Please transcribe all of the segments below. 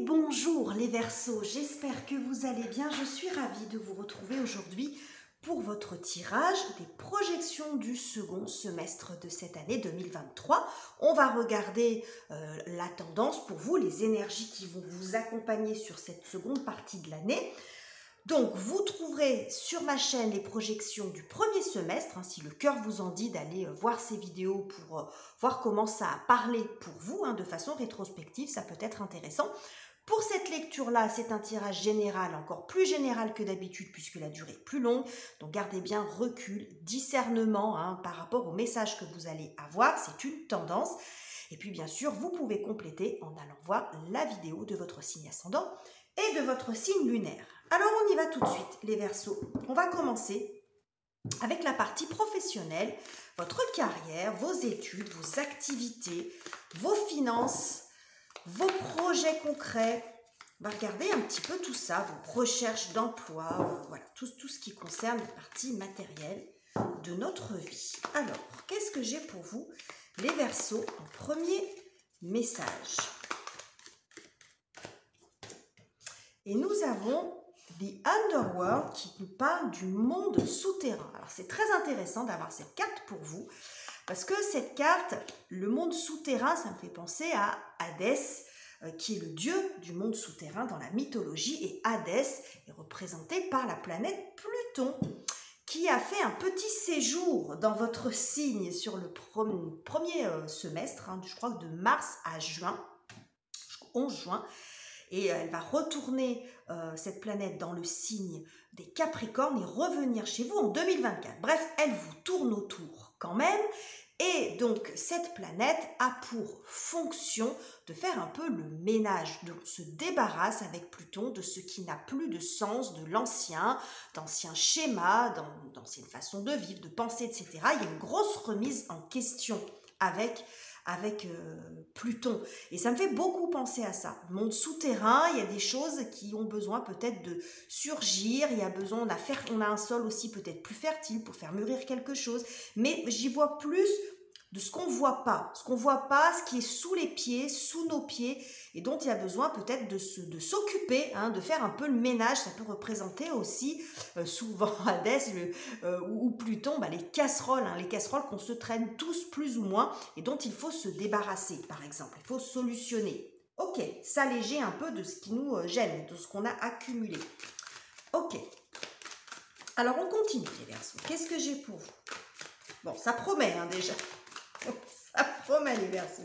Bonjour les Verseaux, j'espère que vous allez bien. Je suis ravie de vous retrouver aujourd'hui pour votre tirage des projections du second semestre de cette année 2023. On va regarder la tendance pour vous, les énergies qui vont vous accompagner sur cette seconde partie de l'année. Donc, vous trouverez sur ma chaîne les projections du premier semestre, si le cœur vous en dit d'aller voir ces vidéos pour voir comment ça a parlé pour vous, de façon rétrospective, ça peut être intéressant. Pour cette lecture-là, c'est un tirage général, encore plus général que d'habitude puisque la durée est plus longue. Donc, gardez bien recul, discernement par rapport au message que vous allez avoir. C'est une tendance. Et puis, bien sûr, vous pouvez compléter en allant voir la vidéo de votre signe ascendant et de votre signe lunaire. Alors, on y va tout de suite, les Verseaux. On va commencer avec la partie professionnelle, votre carrière, vos études, vos activités, vos finances, vos projets concrets. On va regarder un petit peu tout ça, vos recherches d'emploi, voilà, tout ce qui concerne la partie matérielle de notre vie. Alors, qu'est-ce que j'ai pour vous, les Verseaux, en premier message? Et nous avons The Underworld qui nous parle du monde souterrain. Alors, c'est très intéressant d'avoir cette carte pour vous parce que cette carte, le monde souterrain, ça me fait penser à Hadès, qui est le dieu du monde souterrain dans la mythologie. Et Hadès est représenté par la planète Pluton, qui a fait un petit séjour dans votre signe sur le premier semestre, je crois que de mars à juin, 11 juin. Et elle va retourner cette planète dans le signe des Capricornes et revenir chez vous en 2024. Bref, elle vous tourne autour quand même. Et donc, cette planète a pour fonction de faire un peu le ménage, de se débarrasser avec Pluton de ce qui n'a plus de sens, de d'anciens schémas, d'anciennes façons de vivre, de penser, etc. Il y a une grosse remise en question avec Pluton. Et ça me fait beaucoup penser à ça. Le monde souterrain, il y a des choses qui ont besoin peut-être de surgir, il y a besoin, on a un sol aussi peut-être plus fertile pour faire mûrir quelque chose, mais j'y vois plus de ce qu'on ne voit pas. Ce qu'on ne voit pas, ce qui est sous les pieds, sous nos pieds, et dont il y a besoin peut-être de s'occuper, de faire un peu le ménage. Ça peut représenter aussi, souvent Hadès ou Pluton, les casseroles qu'on se traîne tous plus ou moins, et dont il faut se débarrasser, par exemple. Il faut solutionner. Ok, s'alléger un peu de ce qui nous gêne, de ce qu'on a accumulé. Ok. Alors, on continue, les Verseaux. Qu'est-ce que j'ai pour vous? Bon, ça promet déjà. Ça promet, les Verseaux.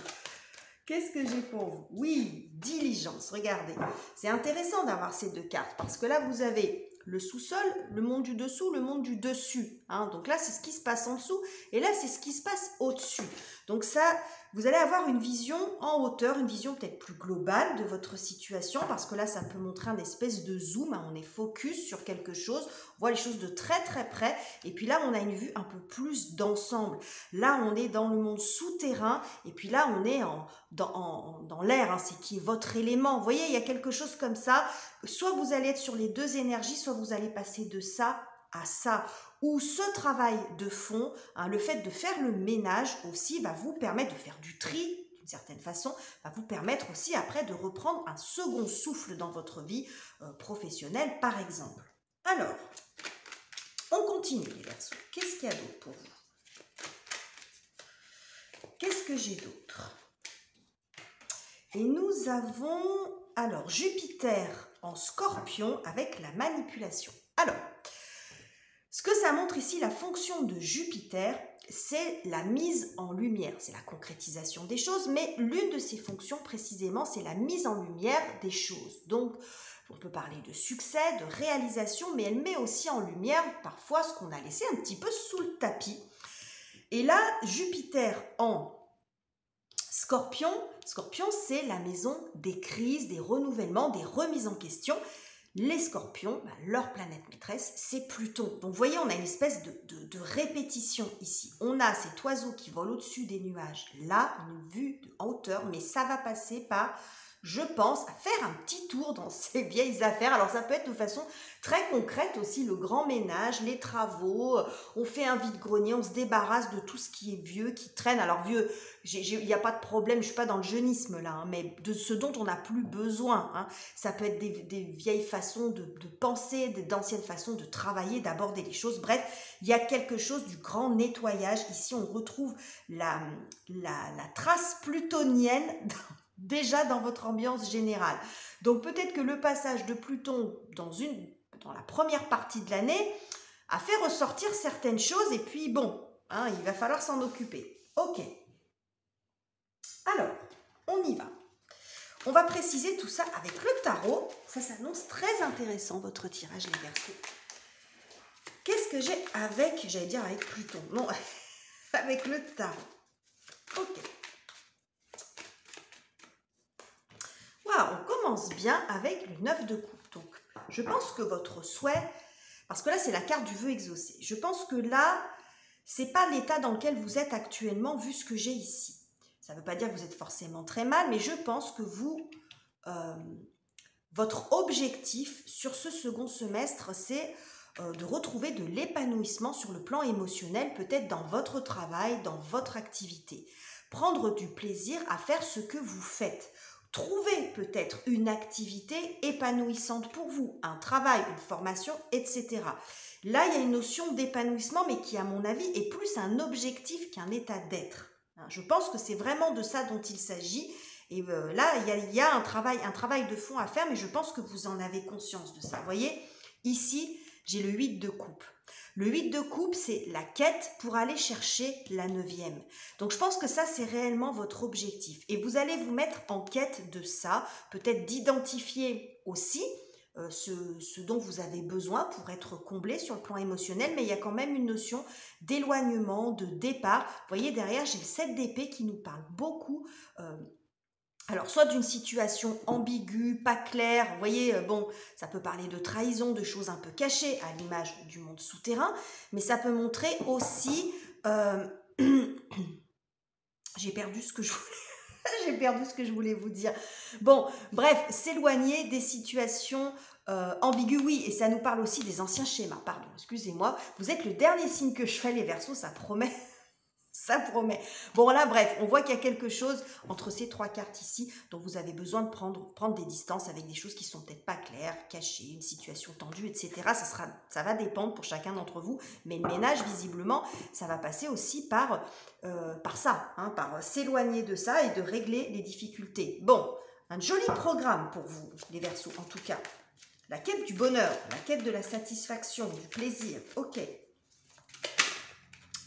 Qu'est-ce que j'ai pour vous? Oui, diligence, regardez. C'est intéressant d'avoir ces deux cartes parce que là, vous avez le sous-sol, le monde du dessous, le monde du dessus. Donc là, c'est ce qui se passe en dessous et là, c'est ce qui se passe au-dessus. Donc ça, vous allez avoir une vision en hauteur, une vision peut-être plus globale de votre situation parce que là, ça peut montrer un espèce de zoom. On est focus sur quelque chose, on voit les choses de très très près et puis là, on a une vue un peu plus d'ensemble. Là, on est dans le monde souterrain et puis là, on est dans l'air, c'est qui est votre élément. Vous voyez, il y a quelque chose comme ça. Soit vous allez être sur les deux énergies, soit vous allez passer de ça à ça. Ou ce travail de fond, le fait de faire le ménage aussi va vous permettre de faire du tri, d'une certaine façon, va vous permettre aussi après de reprendre un second souffle dans votre vie professionnelle, par exemple. Alors, on continue les Verseaux. Qu'est-ce qu'il y a d'autre pour vous? Qu'est-ce que j'ai d'autre? Et nous avons, alors, Jupiter en Scorpion avec la manipulation. Alors, ce que ça montre ici, la fonction de Jupiter, c'est la mise en lumière. C'est la concrétisation des choses, mais l'une de ses fonctions, précisément, c'est la mise en lumière des choses. Donc, on peut parler de succès, de réalisation, mais elle met aussi en lumière parfois ce qu'on a laissé un petit peu sous le tapis. Et là, Jupiter en Scorpion, c'est la maison des crises, des renouvellements, des remises en question. Les Scorpions, leur planète maîtresse, c'est Pluton. Donc, vous voyez, on a une espèce de répétition ici. On a cet oiseau qui vole au-dessus des nuages. Là, une vue en hauteur, mais ça va passer par je pense, à faire un petit tour dans ces vieilles affaires. Alors ça peut être de façon très concrète aussi, le grand ménage, les travaux, on fait un vide-grenier, on se débarrasse de tout ce qui est vieux, qui traîne. Alors vieux, il n'y a pas de problème, je ne suis pas dans le jeunisme là, hein, mais de ce dont on n'a plus besoin. Hein. Ça peut être des vieilles façons de penser, d'anciennes façons de travailler, d'aborder les choses. Bref, il y a quelque chose du grand nettoyage. Ici, on retrouve la trace plutonienne déjà dans votre ambiance générale. Donc peut-être que le passage de Pluton dans la première partie de l'année a fait ressortir certaines choses et puis bon, hein, il va falloir s'en occuper. Ok. Alors, on y va. On va préciser tout ça avec le tarot. Ça s'annonce très intéressant, votre tirage, les Verseaux. Qu'est-ce que j'ai avec, j'allais dire avec Pluton, non, avec le tarot. Ok. Voilà, on commence bien avec le 9 de coupe. Donc, je pense que votre souhait, parce que là, c'est la carte du vœu exaucé. Je pense que là, c'est pas l'état dans lequel vous êtes actuellement, vu ce que j'ai ici. Ça ne veut pas dire que vous êtes forcément très mal, mais je pense que vous, votre objectif sur ce second semestre, c'est de retrouver de l'épanouissement sur le plan émotionnel, peut-être dans votre travail, dans votre activité. Prendre du plaisir à faire ce que vous faites. Trouver peut-être une activité épanouissante pour vous, un travail, une formation, etc. Là, il y a une notion d'épanouissement, mais qui, à mon avis, est plus un objectif qu'un état d'être. Je pense que c'est vraiment de ça dont il s'agit. Et là, il y a un travail de fond à faire, mais je pense que vous en avez conscience de ça. Vous voyez, ici, j'ai le 8 de coupe. Le 8 de coupe, c'est la quête pour aller chercher la 9e. Donc, je pense que ça, c'est réellement votre objectif. Et vous allez vous mettre en quête de ça, peut-être d'identifier aussi ce dont vous avez besoin pour être comblé sur le plan émotionnel, mais il y a quand même une notion d'éloignement, de départ. Vous voyez, derrière, j'ai le 7 d'épée qui nous parle beaucoup alors, soit d'une situation ambiguë, pas claire, vous voyez, bon, ça peut parler de trahison, de choses un peu cachées, à l'image du monde souterrain, mais ça peut montrer aussi... j'ai perdu ce que je voulais... j'ai perdu ce que je voulais vous dire. Bon, bref, s'éloigner des situations ambiguës, oui, et ça nous parle aussi des anciens schémas, pardon, excusez-moi. Vous êtes le dernier signe que je fais, les Verseaux, ça promet... Ça promet. Bon là, bref, on voit qu'il y a quelque chose entre ces trois cartes ici dont vous avez besoin de prendre des distances avec des choses qui sont peut-être pas claires, cachées, une situation tendue, etc. Ça va dépendre pour chacun d'entre vous, mais le ménage, visiblement, ça va passer aussi par ça, hein, par s'éloigner de ça et de régler les difficultés. Bon, un joli programme pour vous, les Verseaux, en tout cas. La quête du bonheur, la quête de la satisfaction, du plaisir, ok.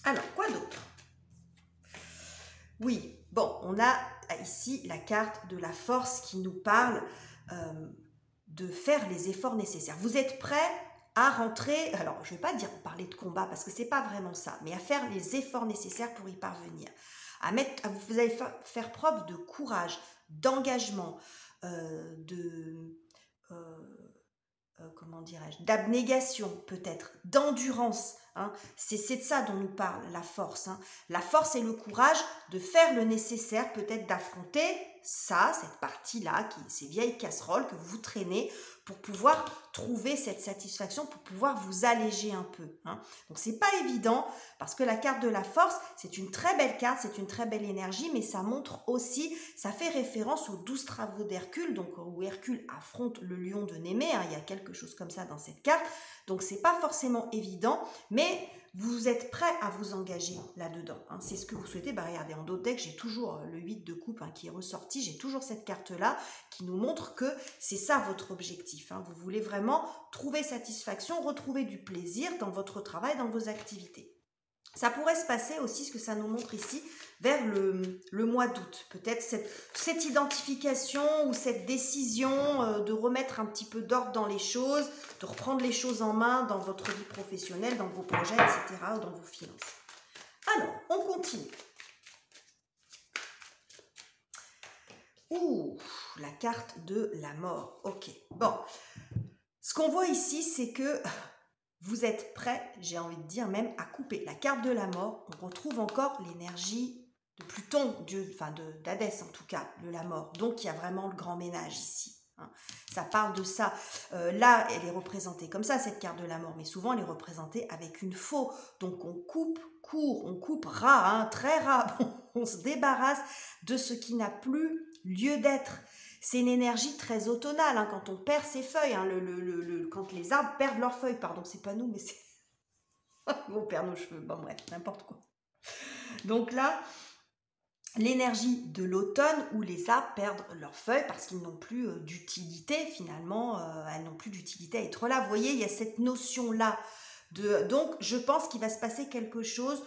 Alors, quoi d'autre ? Oui, bon, on a ici la carte de la force qui nous parle de faire les efforts nécessaires. Vous êtes prêts à rentrer, alors je ne vais pas dire parler de combat parce que ce n'est pas vraiment ça, mais à faire les efforts nécessaires pour y parvenir. Vous allez faire preuve de courage, d'engagement, comment dirais-je, d'abnégation peut-être, d'endurance. Hein. C'est de ça dont nous parle la force. Hein. La force et le courage de faire le nécessaire, peut-être d'affronter ça, cette partie-là, ces vieilles casseroles que vous traînez pour pouvoir trouver cette satisfaction, pour pouvoir vous alléger un peu. Hein. Donc, c'est pas évident parce que la carte de la force, c'est une très belle carte, c'est une très belle énergie, mais ça montre aussi, ça fait référence aux 12 travaux d'Hercule, donc où Hercule affronte le lion de Némée. Hein. Il y a quelque chose comme ça dans cette carte. Donc, c'est pas forcément évident, mais vous êtes prêt à vous engager là-dedans. Hein. C'est ce que vous souhaitez. Bah, regardez, en d'autres decks, j'ai toujours le 8 de coupe qui est ressorti. J'ai toujours cette carte-là qui nous montre que c'est ça votre objectif. Hein. Vous voulez vraiment trouver satisfaction, retrouver du plaisir dans votre travail, dans vos activités. Ça pourrait se passer aussi, ce que ça nous montre ici, vers le mois d'août. Peut-être cette identification ou cette décision de remettre un petit peu d'ordre dans les choses, de reprendre les choses en main dans votre vie professionnelle, dans vos projets, etc., ou dans vos finances. Alors, on continue. Ouh, la carte de la mort. Ok, bon. Ce qu'on voit ici, c'est que vous êtes prêt, j'ai envie de dire même, à couper. La carte de la mort, on retrouve encore l'énergie de Pluton, dieu, enfin d'Hadès en tout cas, de la mort. Donc il y a vraiment le grand ménage ici. Hein. Ça parle de ça. Là, elle est représentée comme ça, cette carte de la mort, mais souvent elle est représentée avec une faux. Donc on coupe court, on coupe ras, hein, très ras. On se débarrasse de ce qui n'a plus lieu d'être. C'est une énergie très automnale, hein, quand on perd ses feuilles, hein, quand les arbres perdent leurs feuilles, pardon, c'est pas nous, mais c'est... on perd nos cheveux, bon bref, n'importe quoi. Donc là, l'énergie de l'automne où les arbres perdent leurs feuilles parce qu'ils n'ont plus d'utilité finalement, elles n'ont plus d'utilité à être là. Vous voyez, il y a cette notion-là. Donc, je pense qu'il va se passer quelque chose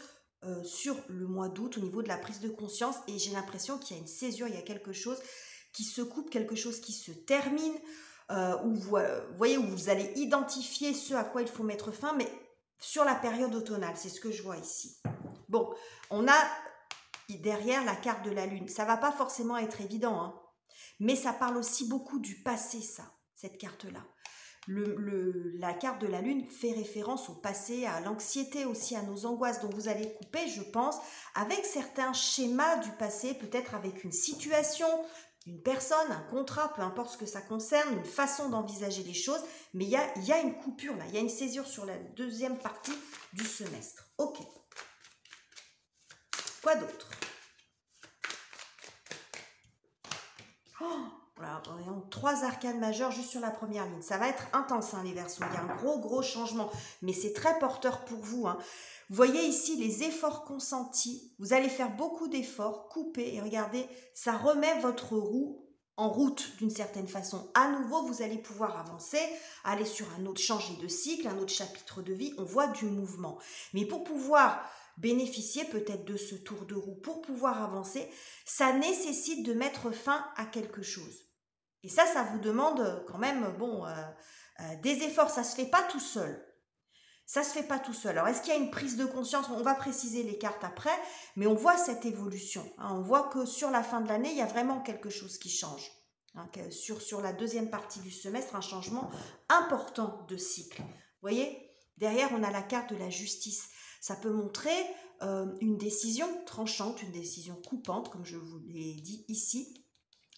sur le mois d'août au niveau de la prise de conscience et j'ai l'impression qu'il y a une césure, il y a quelque chose qui se coupe, quelque chose qui se termine, où vous voyez, où vous allez identifier ce à quoi il faut mettre fin, mais sur la période automnale, c'est ce que je vois ici. Bon, on a derrière la carte de la lune. Ça va pas forcément être évident, hein, mais ça parle aussi beaucoup du passé, ça, cette carte-là. La carte de la lune fait référence au passé, à l'anxiété aussi, à nos angoisses. Donc vous allez couper, je pense, avec certains schémas du passé, peut-être avec une situation, une personne, un contrat, peu importe ce que ça concerne, une façon d'envisager les choses, mais il y a une coupure là, il y a une césure sur la deuxième partie du semestre. Ok. Quoi d'autre? Oh, voilà, voyons, 3 arcanes majeures juste sur la première ligne. Ça va être intense, hein, les Verseaux. Il y a un gros changement, mais c'est très porteur pour vous. Hein. Vous voyez ici les efforts consentis. Vous allez faire beaucoup d'efforts, couper et regardez, ça remet votre roue en route d'une certaine façon. À nouveau, vous allez pouvoir avancer, aller sur un autre, changer de cycle, un autre chapitre de vie. On voit du mouvement. Mais pour pouvoir bénéficier peut-être de ce tour de roue, pour pouvoir avancer, ça nécessite de mettre fin à quelque chose. Et ça vous demande quand même, bon, des efforts. Ça se fait pas tout seul. Ça se fait pas tout seul. Alors, est-ce qu'il y a une prise de conscience? On va préciser les cartes après, mais on voit cette évolution. Hein, on voit que sur la fin de l'année, il y a vraiment quelque chose qui change. Hein, sur la deuxième partie du semestre, un changement important de cycle. Vous voyez, derrière, on a la carte de la justice. Ça peut montrer une décision tranchante, une décision coupante, comme je vous l'ai dit ici.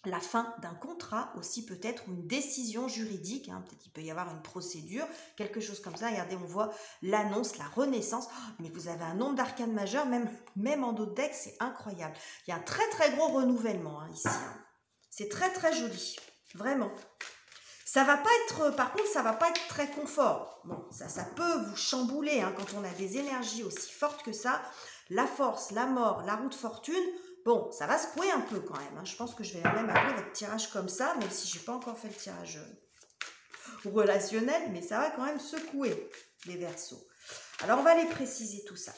La fin d'un contrat aussi peut-être, ou une décision juridique, hein, peut-être qu'il peut y avoir une procédure, quelque chose comme ça. Regardez, on voit l'annonce, la renaissance. Oh, mais vous avez un nombre d'arcanes majeurs, même en d'autres decks, c'est incroyable. Il y a un très gros renouvellement hein, ici. Hein. C'est très joli, vraiment. Ça va pas être, par contre, ça va pas être très confort. Bon, ça peut vous chambouler hein, quand on a des énergies aussi fortes que ça. La force, la mort, la roue de fortune. Bon, ça va secouer un peu quand même. Hein. Je pense que je vais même appeler votre tirage comme ça, même si je n'ai pas encore fait le tirage relationnel, mais ça va quand même secouer les Verseaux. Alors, on va aller préciser tout ça.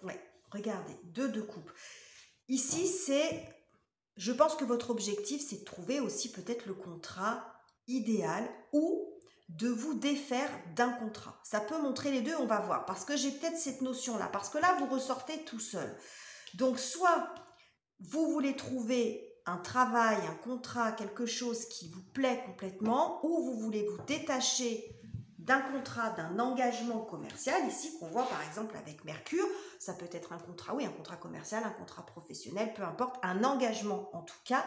Ouais, regardez, 2 de coupe. Ici, c'est... Je pense que votre objectif, c'est de trouver aussi peut-être le contrat idéal ou de vous défaire d'un contrat. Ça peut montrer les deux, on va voir. Parce que j'ai peut-être cette notion-là. Parce que là, vous ressortez tout seul. Donc, soit vous voulez trouver un travail, un contrat, quelque chose qui vous plaît complètement, ou vous voulez vous détacher d'un contrat, d'un engagement commercial, ici qu'on voit par exemple avec Mercure, ça peut être un contrat, oui, un contrat commercial, un contrat professionnel, peu importe, un engagement en tout cas,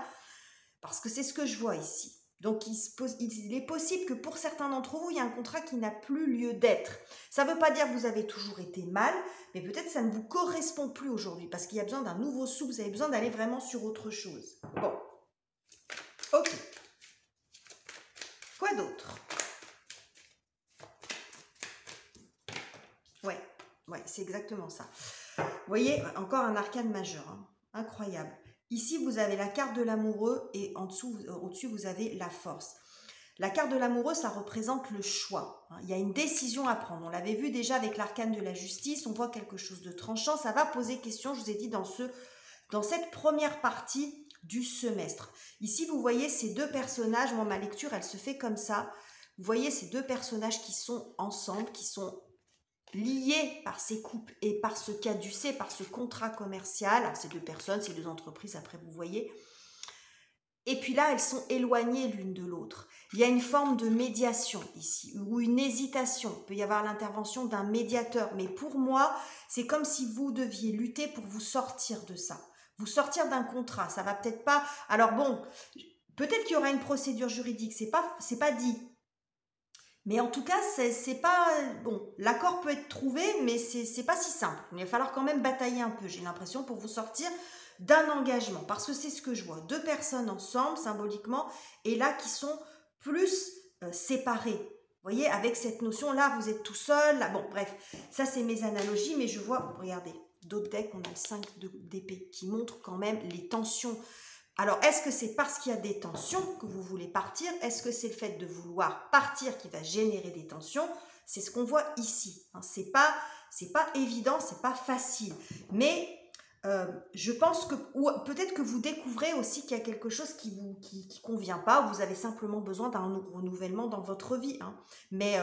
parce que c'est ce que je vois ici. Donc il est possible que pour certains d'entre vous, il y a un contrat qui n'a plus lieu d'être. Ça ne veut pas dire que vous avez toujours été mal, mais peut-être ça ne vous correspond plus aujourd'hui, parce qu'il y a besoin d'un nouveau souffle, vous avez besoin d'aller vraiment sur autre chose. Bon, ok. Quoi d'autre ? Ouais, c'est exactement ça. Vous voyez, encore un arcane majeur, hein, incroyable. Ici, vous avez la carte de l'amoureux et en dessous, au-dessus, vous avez la force. La carte de l'amoureux, ça représente le choix. Hein. Il y a une décision à prendre. On l'avait vu déjà avec l'arcane de la justice. On voit quelque chose de tranchant. Ça va poser question, je vous ai dit, dans cette première partie du semestre. Ici, vous voyez ces 2 personnages. Moi, ma lecture, elle se fait comme ça. Vous voyez ces 2 personnages qui sont ensemble, qui sont liés par ces couples et par ce caducé, par ce contrat commercial. Alors, ces 2 personnes, ces 2 entreprises, après vous voyez. Et puis là, elles sont éloignées l'une de l'autre. Il y a une forme de médiation ici, ou une hésitation. Il peut y avoir l'intervention d'un médiateur. Mais pour moi, c'est comme si vous deviez lutter pour vous sortir de ça. Vous sortir d'un contrat. Ça va peut-être pas... Alors bon, peut-être qu'il y aura une procédure juridique. C'est pas dit. Mais en tout cas, c'est pas... Bon, l'accord peut être trouvé, mais c'est pas si simple. Il va falloir quand même batailler un peu, j'ai l'impression, pour vous sortir d'un engagement. Parce que c'est ce que je vois. Deux personnes ensemble, symboliquement, et là, qui sont plus séparées. Vous voyez, avec cette notion, là, vous êtes tout seul. Là, bon, bref, ça, c'est mes analogies, mais je vois... Regardez, d'autres decks, on a le 5 d'épée qui montre quand même les tensions. Alors, est-ce que c'est parce qu'il y a des tensions que vous voulez partir? Est-ce que c'est le fait de vouloir partir qui va générer des tensions? C'est ce qu'on voit ici. Hein. C'est pas évident, c'est pas facile. Mais je pense que, ou peut-être que vous découvrez aussi qu'il y a quelque chose qui convient pas, ou vous avez simplement besoin d'un renouvellement dans votre vie. Hein. Mais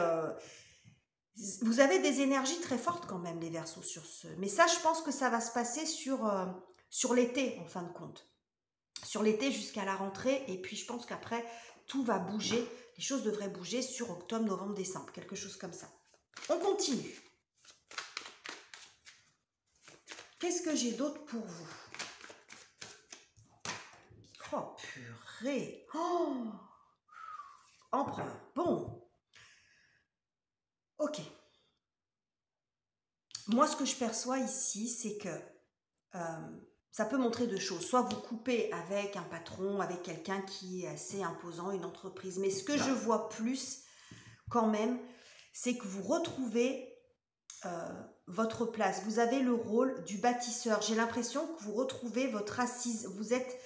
vous avez des énergies très fortes quand même, les Verseaux, sur ce. Mais ça, je pense que ça va se passer sur l'été, en fin de compte. Sur l'été jusqu'à la rentrée, et puis je pense qu'après, tout va bouger. Les choses devraient bouger sur octobre, novembre, décembre, quelque chose comme ça. On continue. Qu'est-ce que j'ai d'autre pour vous? Oh, purée! Oh! Empereur. Bon. Ok. Moi, ce que je perçois ici, c'est que ça peut montrer deux choses. Soit vous coupez avec un patron, avec quelqu'un qui est assez imposant, une entreprise. Mais ce que je vois plus, quand même, c'est que vous retrouvez votre place. Vous avez le rôle du bâtisseur. J'ai l'impression que vous retrouvez votre assise. Vous êtes,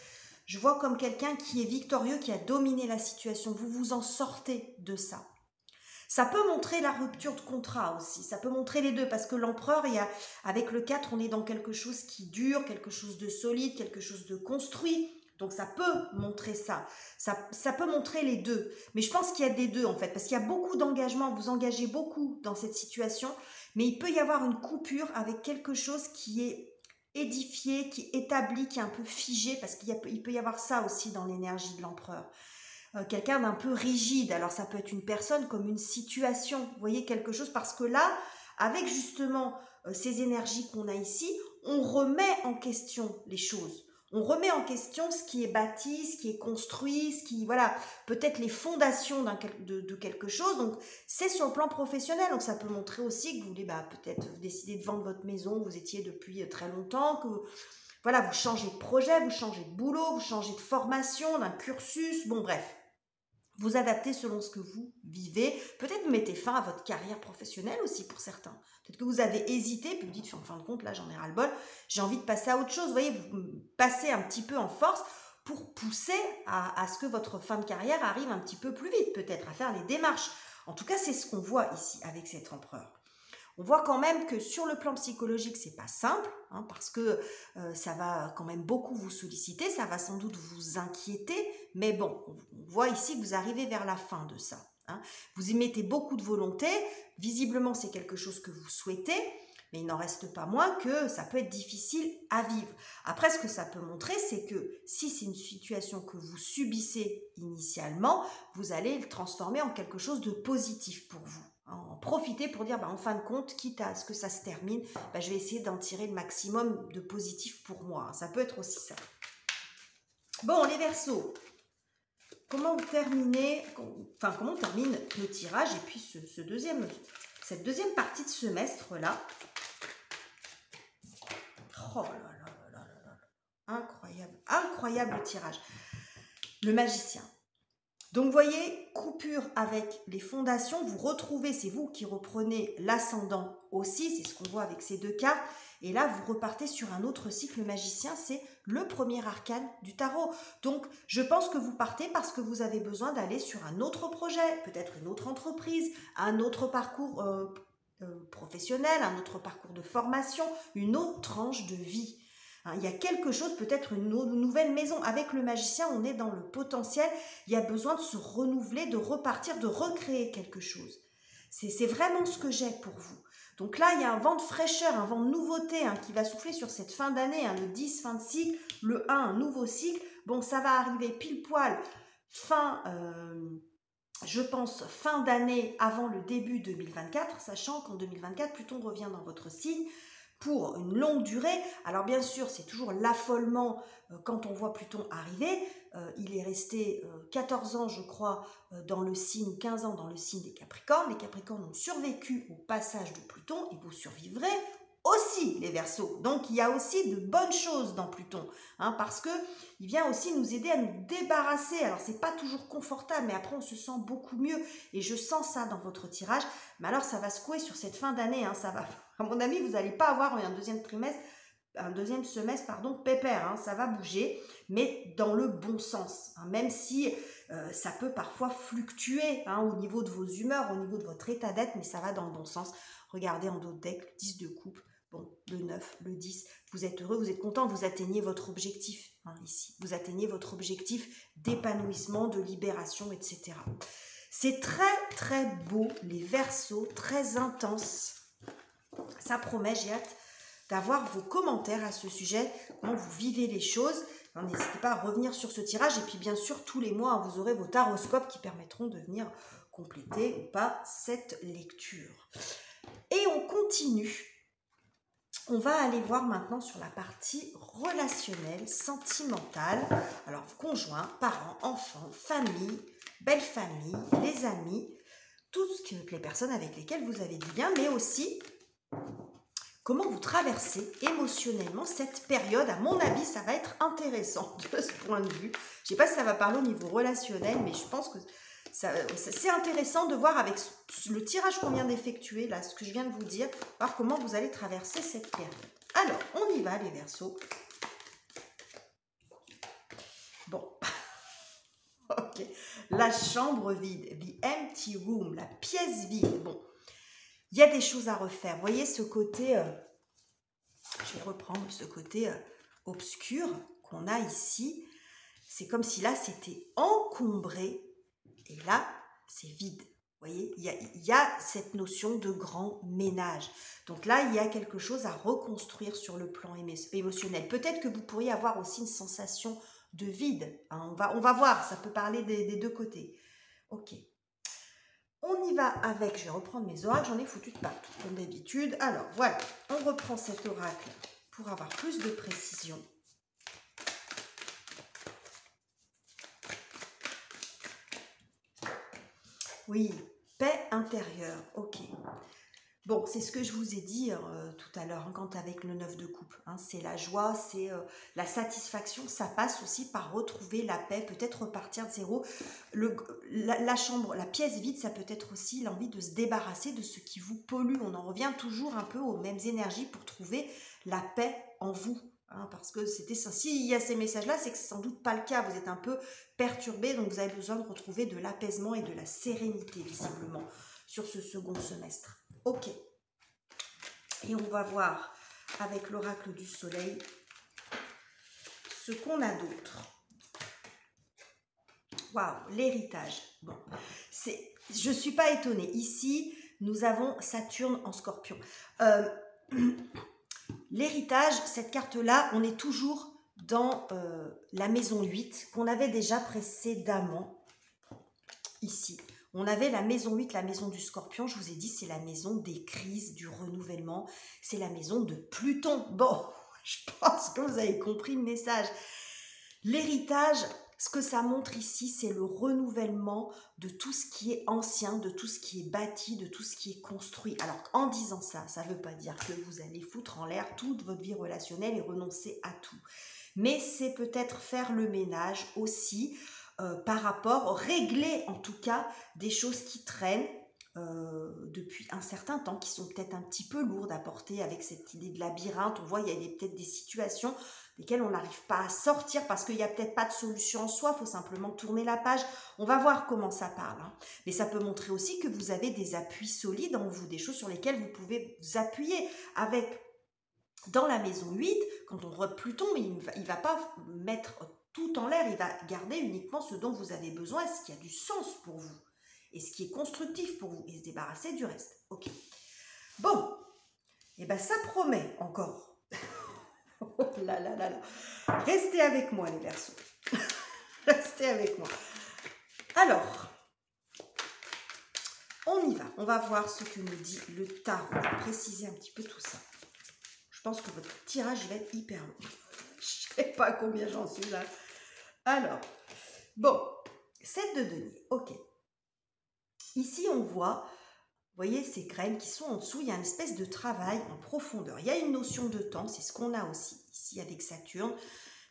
je vois comme quelqu'un qui est victorieux, qui a dominé la situation. Vous vous en sortez de ça. Ça peut montrer la rupture de contrat aussi. Ça peut montrer les deux parce que l'empereur, avec le 4, on est dans quelque chose qui dure, quelque chose de solide, quelque chose de construit. Donc ça peut montrer ça. Ça peut montrer les deux. Mais je pense qu'il y a des deux en fait. Parce qu'il y a beaucoup d'engagement. Vous engagez beaucoup dans cette situation. Mais il peut y avoir une coupure avec quelque chose qui est édifié, qui est établi, qui est un peu figé. Parce qu'il peut y avoir ça aussi dans l'énergie de l'empereur. Quelqu'un d'un peu rigide. Alors ça peut être une personne comme une situation. Vous voyez quelque chose parce que là, avec justement ces énergies qu'on a ici, on remet en question les choses. On remet en question ce qui est bâti, ce qui est construit, ce qui, voilà, peut-être les fondations de quelque chose. Donc, c'est sur le plan professionnel. Donc, ça peut montrer aussi que vous voulez peut-être décider de vendre votre maison, vous étiez depuis très longtemps, que voilà, vous changez de projet, vous changez de boulot, vous changez de formation, d'un cursus, bon bref. Vous adaptez selon ce que vous vivez. Peut-être vous mettez fin à votre carrière professionnelle aussi pour certains. Peut-être que vous avez hésité, puis vous dites, en fin de compte, là, j'en ai ras-le-bol, j'ai envie de passer à autre chose. Vous voyez, vous passez un petit peu en force pour pousser à ce que votre fin de carrière arrive un petit peu plus vite, peut-être, à faire les démarches. En tout cas, c'est ce qu'on voit ici avec cet empereur. On voit quand même que sur le plan psychologique, c'est pas simple, hein, parce que ça va quand même beaucoup vous solliciter, ça va sans doute vous inquiéter, mais bon, on voit ici que vous arrivez vers la fin de ça. Hein. Vous y mettez beaucoup de volonté, visiblement c'est quelque chose que vous souhaitez, mais il n'en reste pas moins que ça peut être difficile à vivre. Après, ce que ça peut montrer, c'est que si c'est une situation que vous subissez initialement, vous allez le transformer en quelque chose de positif pour vous. En profiter pour dire, en fin de compte, quitte à ce que ça se termine, je vais essayer d'en tirer le maximum de positif pour moi. Ça peut être aussi ça. Bon, les Verseaux, comment on termine le tirage et puis cette deuxième partie de semestre-là. Oh là là là là là là. Incroyable, incroyable le tirage. Le magicien. Donc, vous voyez, coupure avec les fondations, vous retrouvez, c'est vous qui reprenez l'ascendant aussi, c'est ce qu'on voit avec ces deux cartes. Et là, vous repartez sur un autre cycle. Le magicien, c'est le premier arcane du tarot. Donc, je pense que vous partez parce que vous avez besoin d'aller sur un autre projet, peut-être une autre entreprise, un autre parcours professionnel, un autre parcours de formation, une autre tranche de vie. Il y a quelque chose, peut-être une nouvelle maison. Avec le magicien, on est dans le potentiel. Il y a besoin de se renouveler, de repartir, de recréer quelque chose. C'est vraiment ce que j'ai pour vous. Donc là, il y a un vent de fraîcheur, un vent de nouveauté qui va souffler sur cette fin d'année, le 10, fin de cycle, le 1, un nouveau cycle. Bon, ça va arriver pile poil fin, je pense, fin d'année avant le début 2024, sachant qu'en 2024, Pluton revient dans votre signe pour une longue durée. Alors bien sûr, c'est toujours l'affolement quand on voit Pluton arriver. Il est resté 14 ans, je crois, dans le signe, 15 ans dans le signe des Capricornes. Les Capricornes ont survécu au passage de Pluton et vous survivrez aussi, les Verseaux. Donc il y a aussi de bonnes choses dans Pluton, hein, parce que il vient aussi nous aider à nous débarrasser. Alors c'est pas toujours confortable, mais après on se sent beaucoup mieux et je sens ça dans votre tirage. Mais alors ça va secouer sur cette fin d'année, hein, ça va. À mon avis, vous n'allez pas avoir un deuxième semestre, pardon, pépère, hein, ça va bouger, mais dans le bon sens, hein, même si ça peut parfois fluctuer, hein, au niveau de vos humeurs, au niveau de votre état d'être, mais ça va dans le bon sens. Regardez en dos de deck, le 10 de coupe, bon, le 9, le 10, vous êtes heureux, vous êtes content, vous atteignez votre objectif, hein, ici, vous atteignez votre objectif d'épanouissement, de libération, etc. C'est très très beau, les Verseaux, très intense. Ça promet, j'ai hâte d'avoir vos commentaires à ce sujet, comment vous vivez les choses. N'hésitez pas à revenir sur ce tirage. Et puis bien sûr, tous les mois, vous aurez vos taroscopes qui permettront de venir compléter ou pas cette lecture. Et on continue. On va aller voir maintenant sur la partie relationnelle, sentimentale. Alors, conjoint, parents, enfants, famille, belle famille, les amis, toutes les personnes avec lesquelles vous avez du bien, mais aussi comment vous traversez émotionnellement cette période. À mon avis, ça va être intéressant de ce point de vue. Je ne sais pas si ça va parler au niveau relationnel, mais je pense que c'est intéressant de voir avec le tirage qu'on vient d'effectuer, là, ce que je viens de vous dire, voir comment vous allez traverser cette période. Alors, on y va, les Verseaux. Bon. Ok. La chambre vide, the empty room, la pièce vide. Bon. Il y a des choses à refaire. Vous voyez ce côté, je vais reprendre ce côté obscur qu'on a ici. C'est comme si là, c'était encombré. Et là, c'est vide. Vous voyez, il y a cette notion de grand ménage. Donc là, il y a quelque chose à reconstruire sur le plan émotionnel. Peut-être que vous pourriez avoir aussi une sensation de vide. Hein, on va voir, ça peut parler des deux côtés. Ok. On y va avec, je vais reprendre mes oracles, j'en ai foutu de partout, comme d'habitude. Alors, voilà, on reprend cet oracle pour avoir plus de précision. Oui, paix intérieure, ok. Bon, c'est ce que je vous ai dit tout à l'heure, hein, quand avec le 9 de coupe. Hein, c'est la joie, c'est la satisfaction. Ça passe aussi par retrouver la paix, peut-être repartir de zéro. La chambre, la pièce vide, ça peut être aussi l'envie de se débarrasser de ce qui vous pollue. On en revient toujours un peu aux mêmes énergies pour trouver la paix en vous. Hein, parce que c'était ça. S'il y a ces messages-là, c'est que c'est sans doute pas le cas. Vous êtes un peu perturbé, donc vous avez besoin de retrouver de l'apaisement et de la sérénité, visiblement, sur ce second semestre. Ok, et on va voir avec l'oracle du soleil ce qu'on a d'autre. Waouh, l'héritage. Bon, je ne suis pas étonnée. Ici, nous avons Saturne en Scorpion. L'héritage, cette carte-là, on est toujours dans la maison 8 qu'on avait déjà précédemment ici. On avait la maison 8, la maison du Scorpion, je vous ai dit, c'est la maison des crises, du renouvellement, c'est la maison de Pluton. Bon, je pense que vous avez compris le message. L'héritage, ce que ça montre ici, c'est le renouvellement de tout ce qui est ancien, de tout ce qui est bâti, de tout ce qui est construit. Alors, en disant ça, ça ne veut pas dire que vous allez foutre en l'air toute votre vie relationnelle et renoncer à tout. Mais c'est peut-être faire le ménage aussi, par rapport, régler en tout cas des choses qui traînent depuis un certain temps, qui sont peut-être un petit peu lourdes à porter avec cette idée de labyrinthe. On voit il y a peut-être des situations desquelles on n'arrive pas à sortir parce qu'il n'y a peut-être pas de solution en soi, il faut simplement tourner la page. On va voir comment ça parle. Hein. Mais ça peut montrer aussi que vous avez des appuis solides en vous, des choses sur lesquelles vous pouvez vous appuyer avec. Dans la maison 8, quand on voit Pluton, il ne va pas mettre tout en l'air, il va garder uniquement ce dont vous avez besoin, ce qui a du sens pour vous, et ce qui est constructif pour vous, et se débarrasser du reste. Ok. Bon, et bien ça promet encore. Oh là là là là. Restez avec moi les Verseaux. restez avec moi. Alors, on y va. On va voir ce que nous dit le tarot. On va préciser un petit peu tout ça. Je pense que votre tirage va être hyper long. Je ne sais pas combien j'en suis là. Alors, bon, 7 de denier. Ok. Ici, on voit, vous voyez, ces graines qui sont en dessous. Il y a une espèce de travail en profondeur. Il y a une notion de temps. C'est ce qu'on a aussi ici avec Saturne.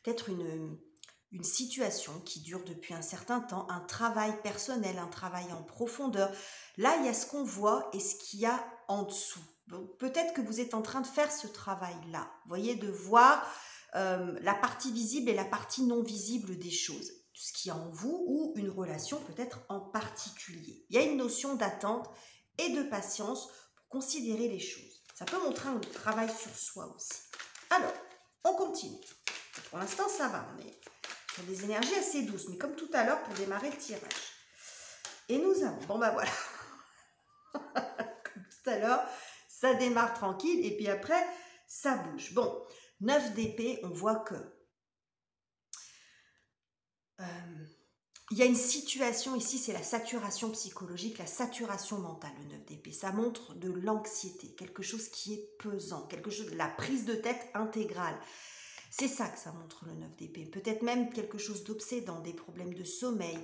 Peut-être une situation qui dure depuis un certain temps, un travail personnel, un travail en profondeur. Là, il y a ce qu'on voit et ce qu'il y a en dessous. Peut-être que vous êtes en train de faire ce travail-là. Vous voyez, de voir la partie visible et la partie non visible des choses. Ce qu'il y a en vous ou une relation peut-être en particulier. Il y a une notion d'attente et de patience pour considérer les choses. Ça peut montrer un travail sur soi aussi. Alors, on continue. Pour l'instant, ça va. On est sur des énergies assez douces, mais comme tout à l'heure pour démarrer le tirage. Et nous avons, bon ben voilà, comme tout à l'heure, ça démarre tranquille et puis après, ça bouge. Bon, 9 d'épée, on voit que il y a une situation ici, c'est la saturation psychologique, la saturation mentale, le 9 d'épée. Ça montre de l'anxiété, quelque chose qui est pesant, quelque chose de la prise de tête intégrale. C'est ça que ça montre le 9 d'épée. Peut-être même quelque chose d'obsédant, des problèmes de sommeil,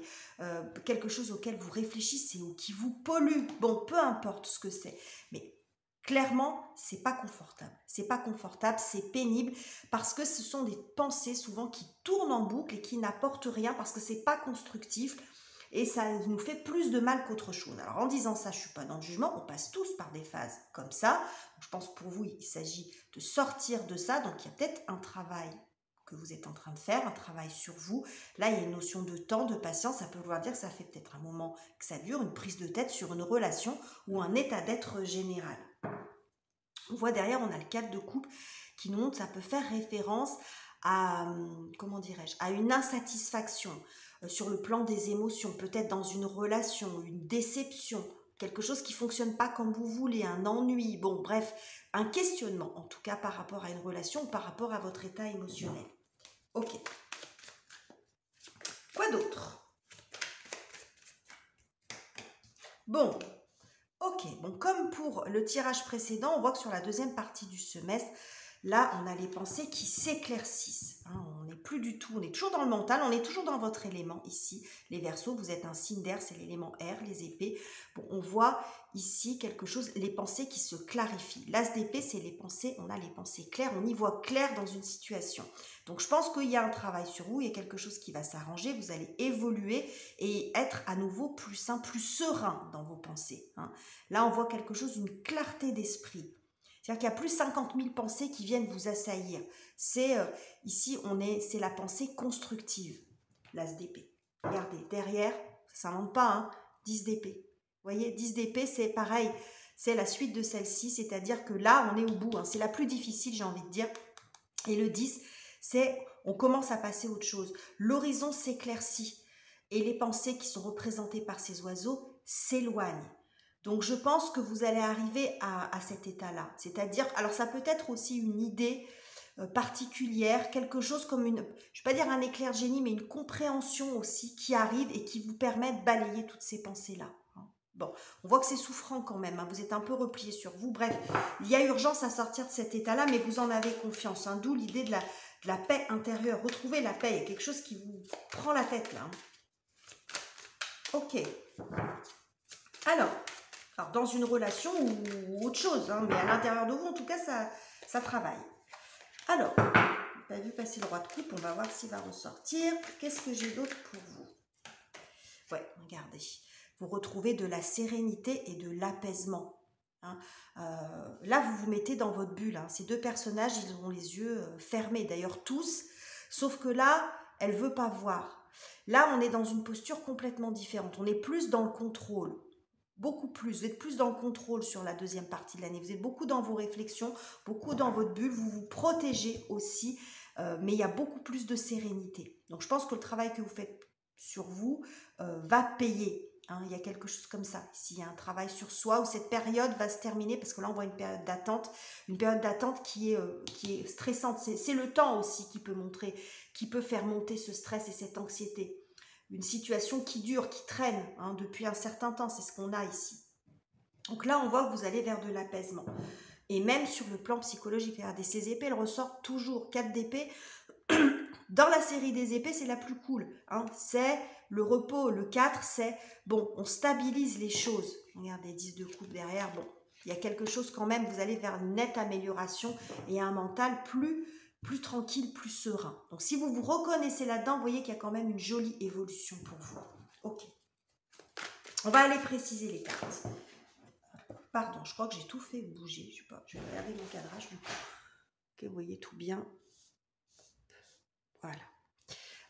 quelque chose auquel vous réfléchissez ou qui vous pollue. Bon, peu importe ce que c'est. Mais clairement, c'est pas confortable. C'est pas confortable, c'est pénible parce que ce sont des pensées souvent qui tournent en boucle et qui n'apportent rien parce que c'est pas constructif. Et ça nous fait plus de mal qu'autre chose. Alors en disant ça, je ne suis pas dans le jugement, on passe tous par des phases comme ça. Donc, je pense pour vous, il s'agit de sortir de ça. Donc il y a peut-être un travail que vous êtes en train de faire, un travail sur vous. Là, il y a une notion de temps, de patience. Ça peut vouloir dire que ça fait peut-être un moment que ça dure, une prise de tête sur une relation ou un état d'être général. On voit derrière, on a le 4 de coupe qui nous montre, ça peut faire référence à, comment dirais-je, à une insatisfaction sur le plan des émotions, peut-être dans une relation, une déception, quelque chose qui ne fonctionne pas comme vous voulez, un ennui, bon bref, un questionnement en tout cas par rapport à une relation ou par rapport à votre état émotionnel. Ok. Quoi d'autre? Bon, ok, bon comme pour le tirage précédent, on voit que sur la deuxième partie du semestre, là, on a les pensées qui s'éclaircissent. Hein, on n'est plus du tout, on est toujours dans le mental, on est toujours dans votre élément ici. Les Verseaux, vous êtes un signe d'air, c'est l'élément air, les épées. Bon, on voit ici quelque chose, les pensées qui se clarifient. L'as d'épée, c'est les pensées, on a les pensées claires, on y voit clair dans une situation. Donc, je pense qu'il y a un travail sur vous, il y a quelque chose qui va s'arranger, vous allez évoluer et être à nouveau plus sain, plus serein dans vos pensées. Hein. Là, on voit quelque chose, une clarté d'esprit. C'est-à-dire qu'il y a plus 50 000 pensées qui viennent vous assaillir. C'est ici, c'est la pensée constructive, l'as d'épée. Regardez, derrière, ça ne s'invente pas, hein, 10 d'épée. Vous voyez, 10 d'épée, c'est pareil, c'est la suite de celle-ci, c'est-à-dire que là, on est au bout. Hein, c'est la plus difficile, j'ai envie de dire. Et le 10, c'est, on commence à passer à autre chose. L'horizon s'éclaircit et les pensées qui sont représentées par ces oiseaux s'éloignent. Donc, je pense que vous allez arriver à cet état-là. C'est-à-dire, alors ça peut être aussi une idée particulière, quelque chose comme une, je ne vais pas dire un éclair de génie, mais une compréhension aussi qui arrive et qui vous permet de balayer toutes ces pensées-là. Bon, on voit que c'est souffrant quand même, hein, vous êtes un peu replié sur vous. Bref, il y a urgence à sortir de cet état-là, mais vous en avez confiance. Hein, d'où l'idée de la paix intérieure. Retrouvez la paix, il y a quelque chose qui vous prend la tête là. Hein. Ok. Alors, dans une relation ou autre chose, hein, mais à l'intérieur de vous, en tout cas, ça travaille. Alors, vous avez vu passer le roi de coupe, on va voir s'il va ressortir. Qu'est-ce que j'ai d'autre pour vous? Ouais, regardez. Vous retrouvez de la sérénité et de l'apaisement. Hein. Là, vous vous mettez dans votre bulle. Hein. Ces deux personnages, ils ont les yeux fermés, d'ailleurs tous. Sauf que là, elle ne veut pas voir. Là, on est dans une posture complètement différente. On est plus dans le contrôle. Beaucoup plus, vous êtes plus dans le contrôle sur la deuxième partie de l'année, vous êtes beaucoup dans vos réflexions, beaucoup dans votre bulle, vous vous protégez aussi, mais il y a beaucoup plus de sérénité. Donc je pense que le travail que vous faites sur vous va payer, hein. Il y a quelque chose comme ça, ici il y a un travail sur soi où cette période va se terminer, parce que là on voit une période d'attente qui est stressante, c'est le temps aussi qui peut faire monter ce stress et cette anxiété. une situation qui dure, qui traîne hein, depuis un certain temps. C'est ce qu'on a ici. Donc là, on voit que vous allez vers de l'apaisement. Et même sur le plan psychologique, regardez, ces épées, elles ressortent toujours. 4 d'épée. Dans la série des épées, c'est la plus cool. Hein. C'est le repos. Le 4, c'est, bon, on stabilise les choses. Regardez, 10 de coupe derrière. Bon, il y a quelque chose quand même, vous allez vers une nette amélioration et un mental plus tranquille, plus serein. Donc, si vous vous reconnaissez là-dedans, vous voyez qu'il y a quand même une jolie évolution pour vous. Ok. On va aller préciser les cartes. Pardon, je crois que j'ai tout fait bouger. Je sais pas, je vais regarder mon cadrage du coup. Ok, vous voyez tout bien. Voilà.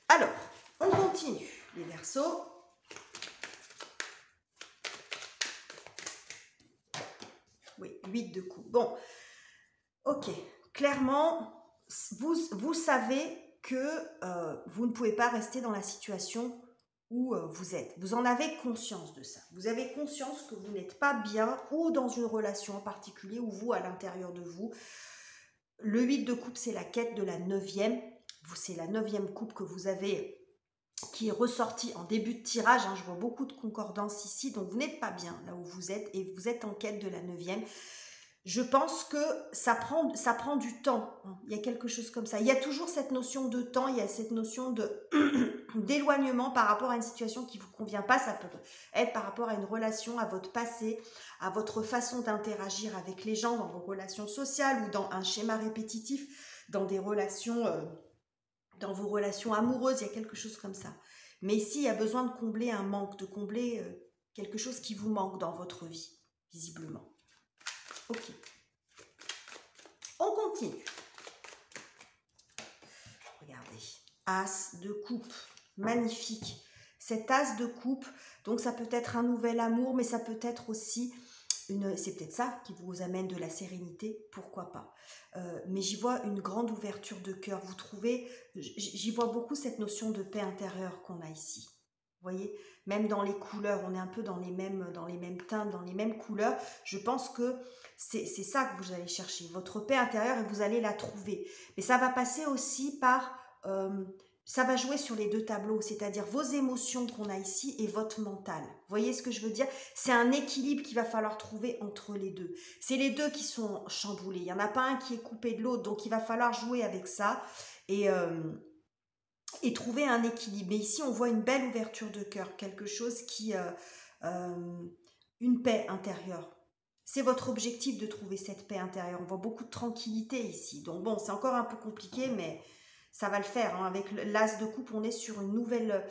Alors, on continue. Les Verseaux. Oui, 8 de coupe. Bon, ok. Clairement, vous savez que vous ne pouvez pas rester dans la situation où vous êtes. Vous en avez conscience de ça. Vous avez conscience que vous n'êtes pas bien ou dans une relation en particulier ou vous à l'intérieur de vous. Le 8 de coupe, c'est la quête de la 9e. C'est la 9e coupe que vous avez qui est ressortie en début de tirage. Hein, je vois beaucoup de concordance ici. Donc, vous n'êtes pas bien là où vous êtes et vous êtes en quête de la 9e. Je pense que ça prend du temps. Il y a quelque chose comme ça. Il y a toujours cette notion de temps, il y a cette notion d'éloignement par rapport à une situation qui ne vous convient pas. Ça peut être par rapport à une relation, à votre passé, à votre façon d'interagir avec les gens dans vos relations sociales ou dans un schéma répétitif, dans des relations, dans vos relations amoureuses. Il y a quelque chose comme ça. Mais ici, il y a besoin de combler un manque, de combler quelque chose qui vous manque dans votre vie, visiblement. Ok. On continue. Regardez. As de coupe. Magnifique. Cet as de coupe, donc ça peut être un nouvel amour, mais ça peut être aussi c'est peut-être ça qui vous amène de la sérénité, pourquoi pas. Mais j'y vois une grande ouverture de cœur. Vous trouvez, j'y vois beaucoup cette notion de paix intérieure qu'on a ici. Vous voyez, même dans les couleurs, on est un peu dans les mêmes teintes, dans les mêmes couleurs. Je pense que c'est ça que vous allez chercher, votre paix intérieure, et vous allez la trouver. Mais ça va passer aussi par... ça va jouer sur les deux tableaux, c'est-à-dire vos émotions qu'on a ici et votre mental. Vous voyez ce que je veux dire? C'est un équilibre qu'il va falloir trouver entre les deux. C'est les deux qui sont chamboulés. Il n'y en a pas un qui est coupé de l'autre, donc il va falloir jouer avec ça et trouver un équilibre. Mais ici, on voit une belle ouverture de cœur, quelque chose qui... une paix intérieure. C'est votre objectif de trouver cette paix intérieure. On voit beaucoup de tranquillité ici. Donc bon, c'est encore un peu compliqué, mais ça va le faire. Hein. Avec l'as de coupe, on est sur une nouvelle...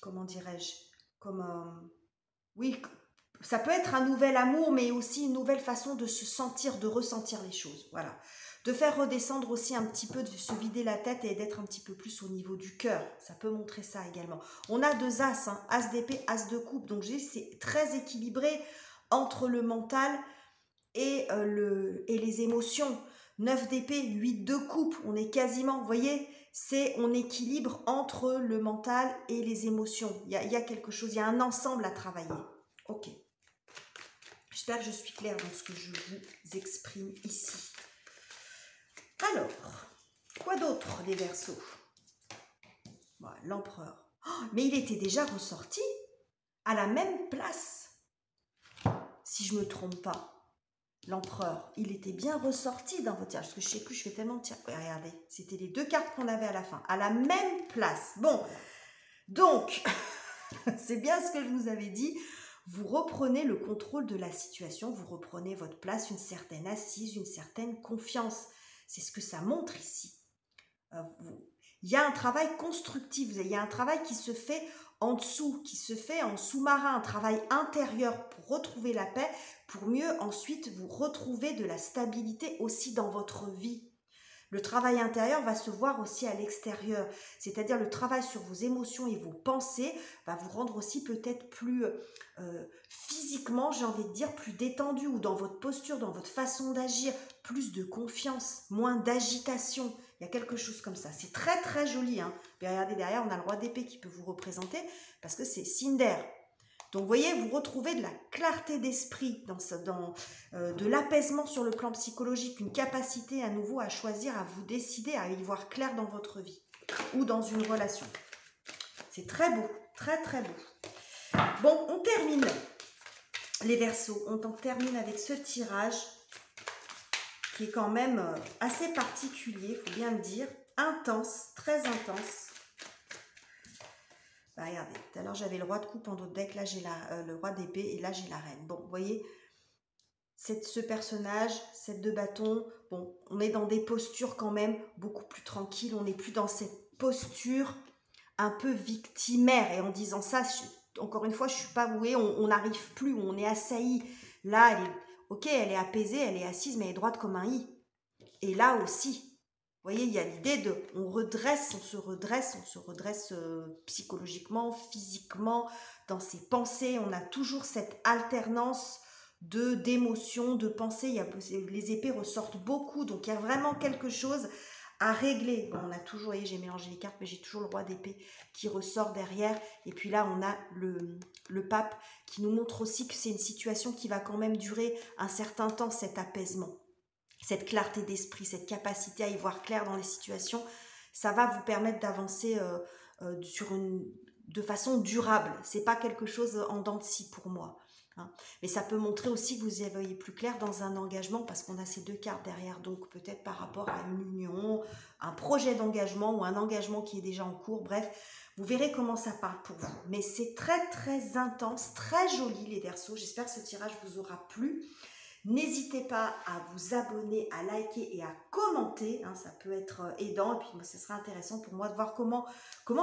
comment dirais-je? Oui, ça peut être un nouvel amour, mais aussi une nouvelle façon de se sentir, de ressentir les choses. Voilà. De faire redescendre aussi un petit peu, de se vider la tête et d'être un petit peu plus au niveau du cœur. Ça peut montrer ça également. On a 2 as, hein, as d'épée, as de coupe. Donc, c'est très équilibré entre le mental et les émotions. 9 d'épée, 8 de coupe. On est quasiment, vous voyez, on équilibre entre le mental et les émotions. Il y a quelque chose, il y a un ensemble à travailler. Ok. J'espère que je suis claire dans ce que je vous exprime ici. Alors, quoi d'autre, les Verseaux? Voilà, l'empereur. Oh, mais il était déjà ressorti à la même place, si je ne me trompe pas. L'empereur, il était bien ressorti dans votre tirage, parce que je ne sais plus, je fais tellement de tirages. Regardez, c'était les 2 cartes qu'on avait à la fin, à la même place. Bon, donc, c'est bien ce que je vous avais dit. Vous reprenez le contrôle de la situation, vous reprenez votre place, une certaine assise, une certaine confiance. C'est ce que ça montre ici. Il y a un travail constructif, il y a un travail qui se fait en dessous, qui se fait en sous-marin, un travail intérieur pour retrouver la paix, pour mieux ensuite vous retrouver de la stabilité aussi dans votre vie. Le travail intérieur va se voir aussi à l'extérieur, c'est-à-dire le travail sur vos émotions et vos pensées va vous rendre aussi peut-être plus physiquement, j'ai envie de dire, plus détendu, ou dans votre posture, dans votre façon d'agir, plus de confiance, moins d'agitation. Il y a quelque chose comme ça. C'est très très joli. Hein. Mais regardez derrière, on a le roi d'épée qui peut vous représenter parce que c'est Cinder. Donc, vous voyez, vous retrouvez de la clarté d'esprit, de l'apaisement sur le plan psychologique, une capacité à nouveau à choisir, à vous décider, à y voir clair dans votre vie ou dans une relation. C'est très beau, très très beau. Bon, on termine les Verseaux. On en termine avec ce tirage qui est quand même assez particulier, il faut bien le dire. Intense, très intense. Bah, regardez, tout à l'heure j'avais le roi de coupe en dos de deck, là j'ai le roi d'épée et là j'ai la reine. Bon, vous voyez, ce personnage, cette deux bâtons, bon, on est dans des postures quand même beaucoup plus tranquilles, on n'est plus dans cette posture un peu victimaire. Et en disant ça, encore une fois, je suis pas vouée, on n'arrive plus, on est assailli. Là, elle est apaisée, elle est assise, mais elle est droite comme un i. Et là aussi, vous voyez, il y a l'idée de, on se redresse psychologiquement, physiquement, dans ses pensées. On a toujours cette alternance d'émotions, de pensées. Les épées ressortent beaucoup, donc il y a vraiment quelque chose à régler. Bon, on a toujours, vous voyez, j'ai mélangé les cartes, mais j'ai toujours le roi d'épée qui ressort derrière. Et puis là, on a le pape qui nous montre aussi que c'est une situation qui va quand même durer un certain temps, cet apaisement. Cette clarté d'esprit, cette capacité à y voir clair dans les situations, ça va vous permettre d'avancer de façon durable. C'est pas quelque chose en dents de scie pour moi. Hein. Mais ça peut montrer aussi que vous y voyez plus clair dans un engagement parce qu'on a ces deux cartes derrière. Donc peut-être par rapport à une union, un projet d'engagement ou un engagement qui est déjà en cours. Bref, vous verrez comment ça parle pour vous. Mais c'est très très intense, très joli les Verseaux. J'espère que ce tirage vous aura plu. N'hésitez pas à vous abonner, à liker et à commenter, hein, ça peut être aidant et puis ce sera intéressant pour moi de voir comment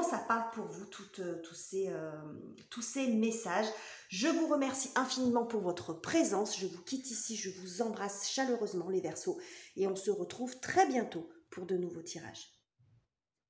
ça parle pour vous, tous ces messages. Je vous remercie infiniment pour votre présence, je vous quitte ici, je vous embrasse chaleureusement les Verseaux et on se retrouve très bientôt pour de nouveaux tirages.